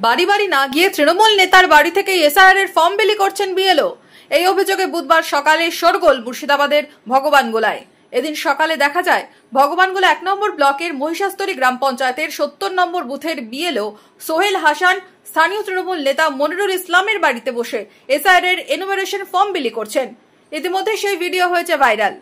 বাড়ি বাড়ি না গিয়ে তৃণমূল নেতার বাড়ি থেকে এসআইআর এর ফর্ম বিলি করছেন বিএলও। এই অভিযোগে বুধবার সকালে শোরগোল মুর্শিদাবাদের ভগবানগোলায়। এদিন সকালে দেখা যায় ভগবানগোলা 1 নম্বর ব্লকের মহিষাস্তরী গ্রাম পঞ্চায়েতের 70 নম্বর বুথের বিএলও সোহেল হাসান স্থানীয় তৃণমূল নেতা মনিরুল ইসলামের বাড়িতে বসে এসআইআর এর এনুমারেশন ফর্ম বিলি করছেন। ইতিমধ্যে সেই ভিডিও হয়েছে ভাইরাল।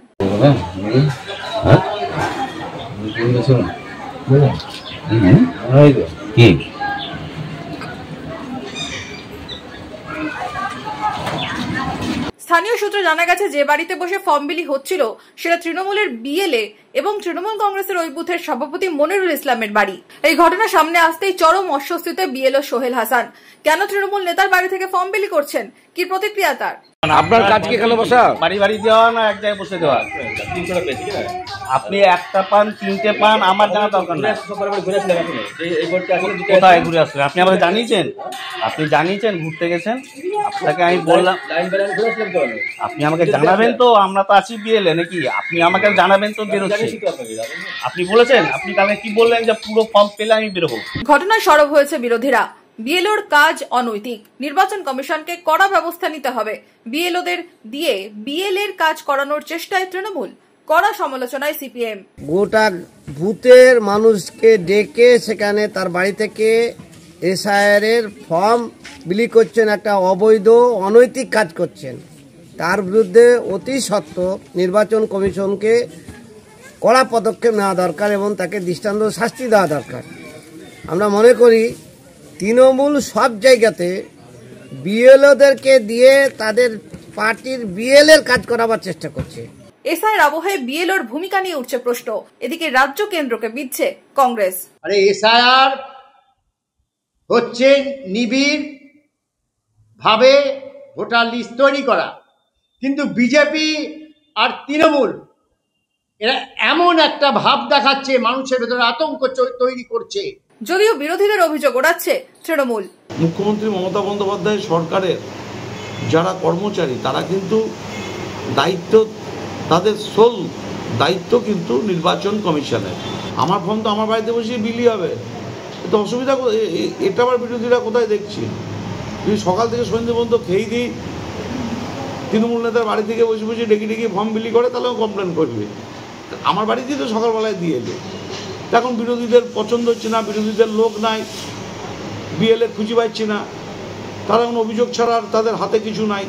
স্থানীয় সূত্রে জানা গেছে যে বাড়িতে বসে ফর্ম বিলি হচ্ছিল সেটা তৃণমূলের বিএলএ এবং তৃণমূল কংগ্রেসের ওই বুথের সভাপতি মনিরুল ইসলামের বাড়ি। এই ঘটনা সামনে আসতেই চরম অস্বস্তিতে বিএলও সোহেল হাসান। কেন তৃণমূল নেতার বাড়ি থেকে ফর্ম বিলি করছেন, কি প্রতিক্রিয়া তার? আপনার কাজ কি এখানে বসা? বাড়ি বাড়ি দেওয়া না এক জায়গায় বসে দেওয়া? আপনি একটা পান, তিনটে পান, আমার জানা দরকার না। কোথায় ঘুরে আসলেন? আপনি আমাকে জানিয়েছেন? আপনি জানিয়েছেন ঘুরতে গেছেন? আপনাকে আমি বললাম আপনি আমাকে জানাবেন তো, আমরা তো আছি বিএলএ নাকি? আপনি আমাকে জানাবেন তো বেরোচ্ছি। আপনি বলেছেন, আপনি কালকে কি বললেন যে পুরো ফর্ম পেলে আমি বেরোবো। ঘটনায় সরব হয়েছে বিরোধীরা। বিএলওর কাজ অনৈতিক, নির্বাচন কমিশনকে কড়া ব্যবস্থা নিতে হবে। বিএলওদের দিয়ে বিএলএর কাজ করানোর চেষ্টায় তৃণমূল, কড়া সমালোচনায় সিপিএম। গোটা বুথের মানুষকে ডেকে সেখানে তার বাড়ি থেকে এসআইআর এর ফর্ম বিলি করছেন, একটা অবৈধ অনৈতিক কাজ করছেন। তার বিরুদ্ধে অতি সত্বর নির্বাচন কমিশনকে কড়া পদক্ষেপ নেওয়া দরকার এবং তাকে দৃষ্টান্ত শাস্তি দেওয়া দরকার। আমরা মনে করি তৃণমূল সব জায়গাতে বিএলওদেরকে দিয়ে তাদের পার্টির বিএলএর কাজ করাবার চেষ্টা করছে। এসআইআর আবহে বিএলওর ভূমিকা নিয়ে উঠছে প্রশ্ন। এদিকে রাজ্য কেন্দ্রকে বিধছে কংগ্রেস। আরে এসআইআর হচ্ছে নিবিড় ভাবে ভোটার লিস্ট তৈরি করা, কিন্তু বিজেপি আর তৃণমূল এরা এমন একটা ভাব দেখাচ্ছে, মানুষের ভেতরে আতঙ্ক তৈরি করছে। যদিও বিরোধীদের অভিযোগ ওড়াচ্ছে তৃণমূল। মুখ্যমন্ত্রী মমতা বন্দ্যোপাধ্যায় সরকারের যারা কর্মচারী তারা কিন্তু দায়িত্ব, তাদের সোল দায়িত্ব কিন্তু নির্বাচন কমিশনের। আমার ফর্ম তো আমার বাড়িতে বসিয়ে বিলি হবে, তো অসুবিধা এটা আবার বিরোধীরা কোথায় দেখছি? যদি সকাল থেকে সন্ধ্যে পর্যন্ত খেয়ে দিই তৃণমূল নেতার বাড়ি থেকে বসে বসে ডেকে ফর্ম বিলি করে, তাহলে কমপ্লেন করবে। আমার বাড়িতেই তো সকালবেলায় দিয়ে এলো। এখন বিরোধীদের পছন্দ হচ্ছে না, বিরোধীদের লোক নাই, বিএলএ খুঁজে পাচ্ছে না, তারা এখন অভিযোগ ছাড়া তাদের হাতে কিছু নাই।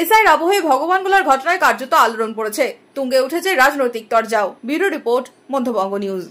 এসআইআর আবহে ভগবানগোলার ঘটনায় কার্যত আলোড়ন পড়েছে, তুঙ্গে উঠেছে রাজনৈতিক তরজাও। Bureau report, Madhyabanga news.